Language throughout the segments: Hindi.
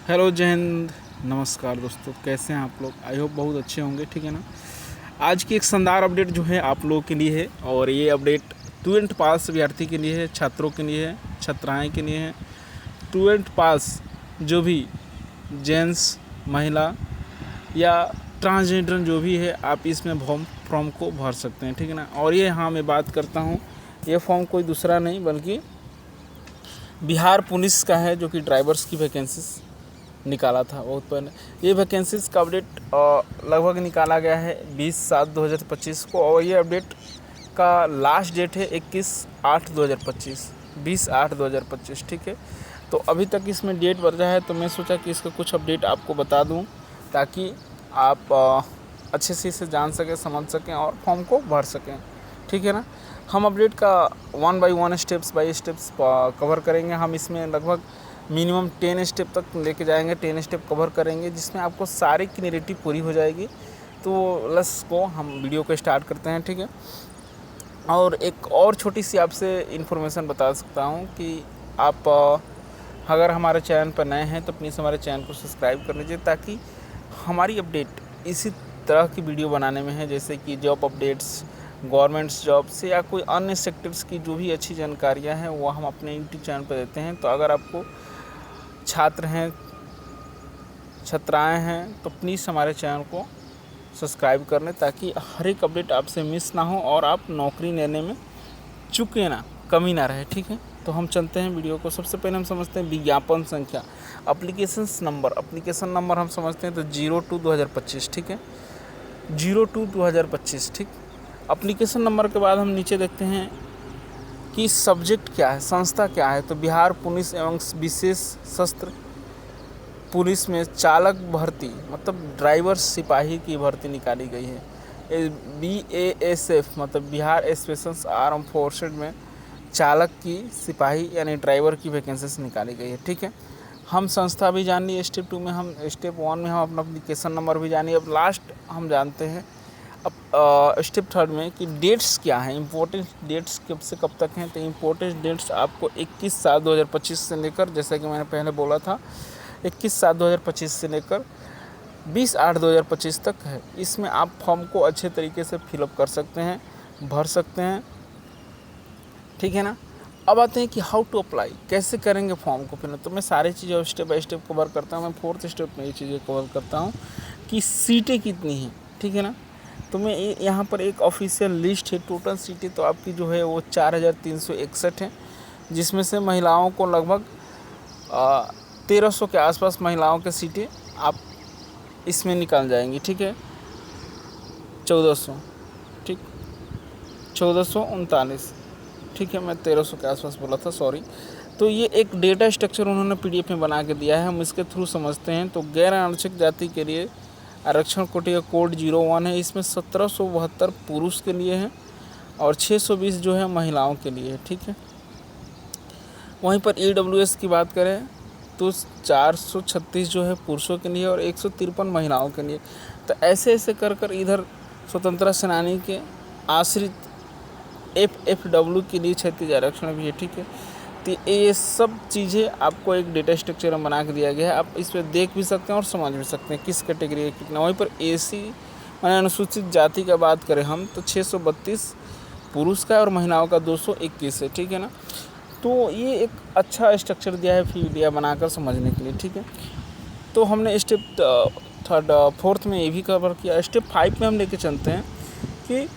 हेलो, जय हिंद, नमस्कार दोस्तों। कैसे हैं आप लोग? आई होप बहुत अच्छे होंगे, ठीक है ना। आज की एक शानदार अपडेट जो है आप लोगों के लिए है, और ये अपडेट ट्वेल्थ पास अभ्यर्थी के लिए है, छात्रों के लिए है, छात्राएं के लिए है। ट्वेल्थ पास जो भी जेंट्स, महिला या ट्रांसजेंडर जो भी है, आप इसमें फॉर्म को भर सकते हैं, ठीक है ना। और ये हाँ, मैं बात करता हूँ, ये फॉर्म कोई दूसरा नहीं बल्कि बिहार पुलिस का है, जो कि ड्राइवर्स की वैकेंसीज निकाला था बहुत पहले। ये वैकेंसीज का अपडेट लगभग निकाला गया है 20/7/2025 को, और ये अपडेट का लास्ट डेट है 21/8/2025, 20/8/2025, ठीक है। तो अभी तक इसमें डेट बढ़ रहा है, तो मैं सोचा कि इसका कुछ अपडेट आपको बता दूं, ताकि आप अच्छे से इसे जान सकें, समझ सकें और फॉर्म को भर सकें, ठीक है ना। हम अपडेट का 1 by 1 steps by steps cover करेंगे। हम इसमें लगभग मिनिमम 10 स्टेप तक लेके जाएंगे, 10 स्टेप कवर करेंगे, जिसमें आपको सारी की नैरेटिव पूरी हो जाएगी। तो लेट्स गो, हम वीडियो को स्टार्ट करते हैं, ठीक है। और एक और छोटी सी आपसे इन्फॉर्मेशन बता सकता हूँ कि आप अगर हमारे चैनल पर नए हैं तो प्लीज़ हमारे चैनल को सब्सक्राइब कर लीजिए, ताकि हमारी अपडेट इसी तरह की वीडियो बनाने में है, जैसे कि जॉब अपडेट्स, गवर्नमेंट्स जॉब से या कोई अन्य सेक्टर्स की जो भी अच्छी जानकारियाँ हैं वो हम अपने यूट्यूब चैनल पर देते हैं। तो अगर आपको छात्र हैं, छात्राएं हैं, तो प्लीज़ हमारे चैनल को सब्सक्राइब कर लें, ताकि हर एक अपडेट आपसे मिस ना हो और आप नौकरी लेने में चूके ना, कमी ना रहे, ठीक है। तो हम चलते हैं वीडियो को। सबसे पहले हम समझते हैं विज्ञापन संख्या, एप्लीकेशन नंबर हम समझते हैं तो 02/2025, ठीक है, 02/2025, ठीक। एप्लीकेशन नंबर के बाद हम नीचे देखते हैं कि सब्जेक्ट क्या है, संस्था क्या है। तो बिहार पुलिस एवं विशेष सशस्त्र पुलिस में चालक भर्ती, मतलब ड्राइवर सिपाही की भर्ती निकाली गई है। BASF मतलब बिहार स्पेशल आर्म फोर्सेज में चालक की, सिपाही यानी ड्राइवर की वैकेंसीज निकाली गई है, ठीक है। हम संस्था भी जान ली स्टेप 2 में, हम स्टेप 1 में हम अपना एप्लीकेशन नंबर भी जानिए। अब लास्ट हम जानते हैं अब स्टेप 3 में कि डेट्स क्या हैं, इंपॉर्टेंट डेट्स कब से कब तक हैं। तो इंपॉर्टेंट डेट्स आपको 21/7/2025 से लेकर, जैसा कि मैंने पहले बोला था, 21/7/2025 से लेकर 20/8/2025 तक है। इसमें आप फॉर्म को अच्छे तरीके से फिलअप कर सकते हैं, भर सकते हैं, ठीक है ना। अब आते हैं कि हाउ टू अप्लाई, कैसे करेंगे फॉर्म को फिलअप। तो मैं सारी चीज़ें स्टेप बाय स्टेप कवर करता हूँ। मैं 4th स्टेप में ये चीज़ें कवर करता हूँ कि सीटें कितनी हैं, ठीक है ना। तो मैं यहाँ पर एक ऑफिशियल लिस्ट है, टोटल सीटें तो आपकी जो है वो 4361 है, जिसमें से महिलाओं को लगभग 1300 के आसपास महिलाओं के सीटें आप इसमें निकाल जाएंगी, ठीक है। 1400, ठीक, 1439, ठीक है। मैं 1300 के आसपास बोला था, सॉरी। तो ये एक डेटा स्ट्रक्चर उन्होंने PDF में बना के दिया है, हम इसके थ्रू समझते हैं। तो गैर आरक्षित जाति के लिए आरक्षण कोटि का कोड 01 है। इसमें 1772 पुरुष के लिए है और 620 जो है महिलाओं के लिए है, ठीक है। वहीं पर EWS की बात करें तो 436 जो है पुरुषों के लिए और 153 महिलाओं के लिए। तो ऐसे ऐसे कर कर इधर स्वतंत्रता सेनानी के आश्रित FFW के लिए 36 आरक्षण भी है, ठीक है। तो ये सब चीज़ें आपको एक डेटा स्ट्रक्चर में बना के दिया गया है। आप इस पर देख भी सकते हैं और समझ भी सकते हैं किस कैटेगरी का कितना। वहीं पर AC माने अनुसूचित जाति का बात करें हम तो 632 पुरुष का और महिलाओं का 221 है, ठीक है ना। तो ये एक अच्छा स्ट्रक्चर दिया है वीडियो बनाकर समझने के लिए, ठीक है। तो हमने स्टेप 4th में ये भी कवर किया। स्टेप 5 में हम लेके चलते हैं कि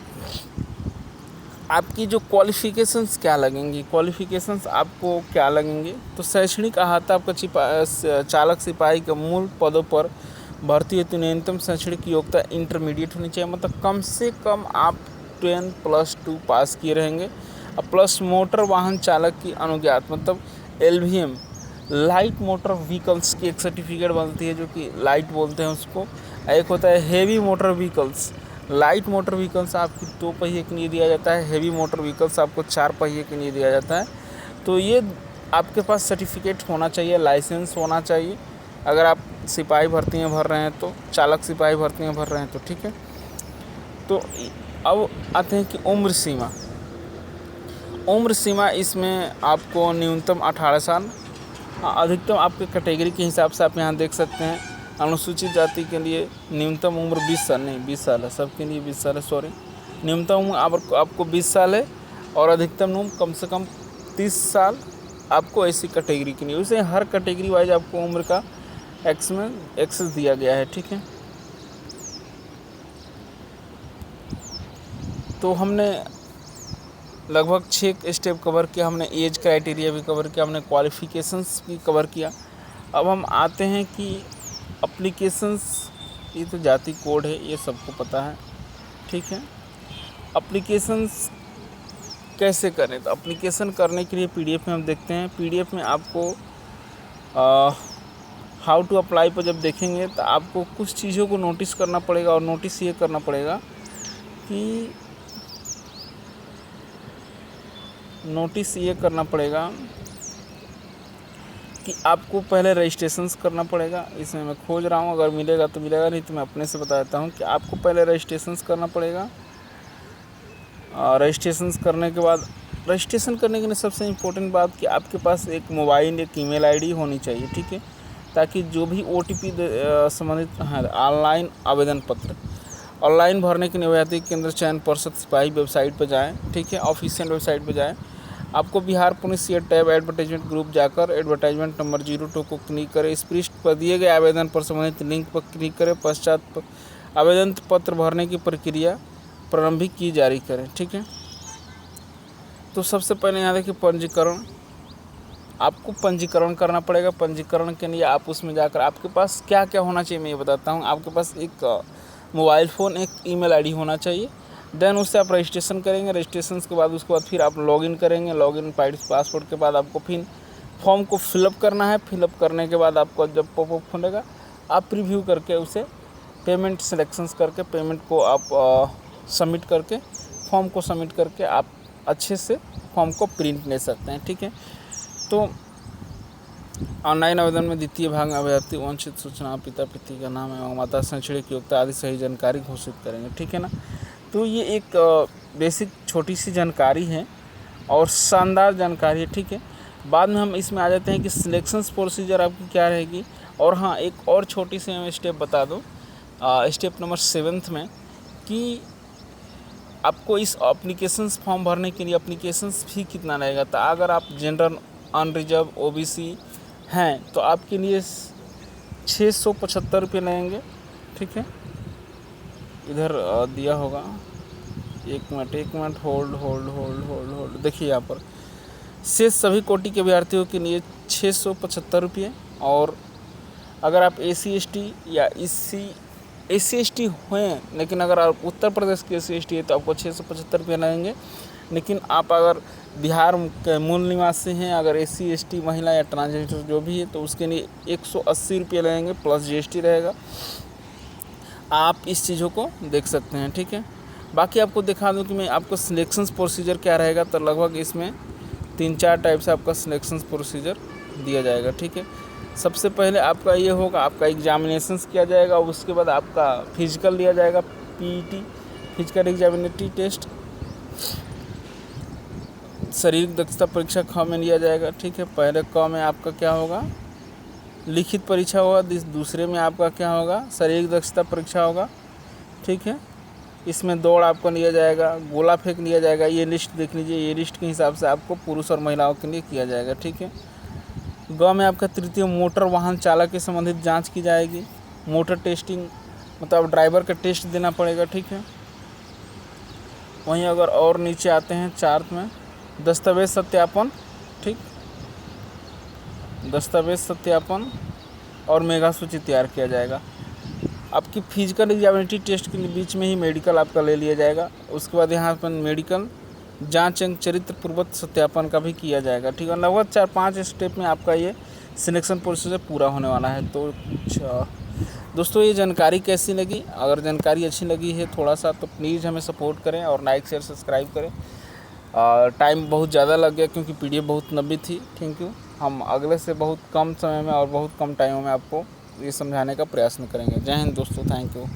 आपकी जो क्वालिफ़िकेशंस क्या लगेंगी, क्वालिफ़िकेशंस आपको क्या लगेंगे। तो शैक्षणिक अहाता आपका चालक सिपाही के मूल पदों पर भर्ती हेतु न्यूनतम शैक्षणिक योग्यता इंटरमीडिएट होनी चाहिए, मतलब कम से कम आप 10+2 पास किए रहेंगे। और प्लस मोटर वाहन चालक की अनुज्ञात, मतलब LVM लाइट मोटर व्हीकल्स की एक सर्टिफिकेट बनती है, जो कि लाइट बोलते हैं उसको। एक होता है heavy motor vehicles. Light motor vehicles आपकी 2 पहिए के लिए दिया जाता है, हेवी मोटर व्हीकल्स आपको 4 पहिए के लिए दिया जाता है। तो ये आपके पास सर्टिफिकेट होना चाहिए, लाइसेंस होना चाहिए। अगर आप सिपाही भर्तियाँ भर रहे हैं तो, चालक सिपाही भर्तियाँ भर रहे हैं तो, ठीक है। तो अब आते हैं कि उम्र सीमा इसमें आपको न्यूनतम 18 साल हाँ, अधिकतम आपके कैटेगरी के हिसाब से आप यहाँ देख सकते हैं। अनुसूचित जाति के लिए न्यूनतम उम्र 20 साल नहीं 20 साल है, सबके लिए 20 साल है, सॉरी। न्यूनतम उम्र आपको 20 साल है और अधिकतम उम्र कम से कम 30 साल आपको ऐसी कैटेगरी के लिए। वैसे हर कैटेगरी वाइज आपको उम्र का एक्सेस दिया गया है, ठीक है। तो हमने लगभग 6 स्टेप कवर किया। हमने एज क्राइटेरिया भी कवर किया, हमने क्वालिफ़िकेशंस भी कवर किया। अब हम आते हैं कि एप्लीकेशंस, ये तो जाति कोड है, ये सबको पता है, ठीक है। एप्लीकेशंस कैसे करें, तो एप्लीकेशन करने के लिए पीडीएफ में हम देखते हैं। पीडीएफ में आपको हाउ टू अप्लाई पर जब देखेंगे तो आपको कुछ चीज़ों को नोटिस करना पड़ेगा, और नोटिस ये करना पड़ेगा कि आपको पहले रजिस्ट्रेशंस करना पड़ेगा। इसमें मैं खोज रहा हूँ, अगर मिलेगा तो मिलेगा, नहीं तो मैं अपने से बता देता हूँ कि आपको पहले रजिस्ट्रेशंस करना पड़ेगा। रजिस्ट्रेशंस करने के बाद, रजिस्ट्रेशन करने के लिए सबसे इम्पोर्टेंट बात कि आपके पास एक मोबाइल, एक ईमेल आईडी होनी चाहिए, ठीक है, ताकि जो भी ओटीपी संबंधित ऑनलाइन आवेदन पत्र ऑनलाइन भरने के लिए अभ्यर्थी केंद्र चयन पर्षद सिपाही वेबसाइट पर जाएँ, ठीक है, ऑफिशियल वेबसाइट पर जाएँ। आपको बिहार पुलिस ये टैब एडवर्टाइजमेंट ग्रुप जाकर एडवर्टाइजमेंट नंबर 02 को क्लिक करें। इस पृष्ठ पर दिए गए आवेदन पर संबंधित लिंक पर क्लिक करें। पश्चात आवेदन पत्र भरने की प्रक्रिया प्रारंभिक की जारी करें, ठीक है। तो सबसे पहले यहाँ देखिए पंजीकरण, आपको पंजीकरण करना पड़ेगा। पंजीकरण के लिए आप उसमें जाकर, आपके पास क्या क्या होना चाहिए मैं ये बताता हूँ। आपके पास एक मोबाइल फ़ोन, एक ईमेल आईडी होना चाहिए। देन उससे आप रजिस्ट्रेशन करेंगे। रजिस्ट्रेशन के बाद उसके बाद फिर आप लॉगिन करेंगे। लॉगिन पासवर्ड के बाद आपको फिर फॉर्म को फिलअप करना है। फिलअप करने के बाद आपको जब पॉपअप खुलेगा आप प्रीव्यू करके उसे पेमेंट सिलेक्शंस करके पेमेंट को आप सबमिट करके, फॉर्म को सबमिट करके आप अच्छे से फॉर्म को प्रिंट ले सकते हैं, ठीक है। तो ऑनलाइन आवेदन में द्वितीय भाग में अभ्यर्थी वांछित सूचना, पिता पिता का नाम एवं माता शैक्षणिक योग्यता आदि सही जानकारी घोषित करेंगे, ठीक है ना। तो ये एक बेसिक छोटी सी जानकारी है और शानदार जानकारी है, ठीक है। बाद में हम इसमें आ जाते हैं कि सिलेक्शंस प्रोसीजर आपकी क्या रहेगी। और हाँ, एक और छोटी सी मैं स्टेप बता दूँ, स्टेप नंबर 7 में, कि आपको इस एप्लीकेशंस फॉर्म भरने के लिए एप्लीकेशंस फी कितना लगेगा। तो अगर आप जनरल, अनरिजर्व, ओबीसी हैं तो आपके लिए 675 रुपये लगेंगे, ठीक है। इधर दिया होगा, एक मिनट, होल्ड। देखिए यहाँ पर शेष सभी कोटि के अभ्यर्थियों के लिए 675 रुपये। और अगर आप SC/ST या SC/ST हैं, लेकिन अगर आप उत्तर प्रदेश के SC/ST है तो आपको 675 रुपये लगेंगे। लेकिन आप अगर बिहार के मूल निवासी हैं, अगर SC/ST महिला या ट्रांसजेंडर जो भी है, तो उसके लिए 180 रुपये लगेंगे प्लस GST रहेगा। आप इस चीज़ों को देख सकते हैं, ठीक है। बाकी आपको दिखा दूं कि मैं आपको सिलेक्शंस प्रोसीजर क्या रहेगा। तो लगभग इसमें 3-4 टाइप से आपका सिलेक्शंस प्रोसीजर दिया जाएगा, ठीक है। सबसे पहले आपका ये होगा, आपका एग्जामिनेशंस किया जाएगा, उसके बाद आपका फिजिकल लिया जाएगा, PET फिजिकल एग्जामिनेटरी टेस्ट, शारीरिक दक्षता परीक्षा ख में लिया जाएगा, ठीक है। पहले क में आपका क्या होगा, लिखित परीक्षा होगा। दूसरे में आपका क्या होगा, शारीरिक दक्षता परीक्षा होगा, ठीक है। इसमें दौड़ आपको लिया जाएगा, गोला फेंक लिया जाएगा। ये लिस्ट देख लीजिए, ये लिस्ट के हिसाब से आपको पुरुष और महिलाओं के लिए किया जाएगा, ठीक है। ग में आपका तृतीय मोटर वाहन चालक के संबंधित जांच की जाएगी। मोटर टेस्टिंग मतलब ड्राइवर का टेस्ट देना पड़ेगा, ठीक है। वहीं अगर और नीचे आते हैं 4 में, दस्तावेज सत्यापन, ठीक, दस्तावेज सत्यापन और मेगा सूची तैयार किया जाएगा। आपकी फिजिकल एग्जामिनेटरी टेस्ट के बीच में ही मेडिकल आपका ले लिया जाएगा। उसके बाद यहाँ पर मेडिकल जांच एवं चरित्र पूर्वक सत्यापन का भी किया जाएगा, ठीक है। लगभग 4-5 स्टेप में आपका ये सिलेक्शन प्रोसीजर पूरा होने वाला है। तो दोस्तों, ये जानकारी कैसी लगी? अगर जानकारी अच्छी लगी है थोड़ा सा, तो प्लीज़ हमें सपोर्ट करें और लाइक शेयर सब्सक्राइब करें। टाइम बहुत ज़्यादा लग गया क्योंकि PDF बहुत लंबी थी। Thank you. हम अगले से बहुत कम समय में और बहुत कम टाइम में आपको ये समझाने का प्रयास करेंगे। जय हिंद दोस्तों, थैंक यू।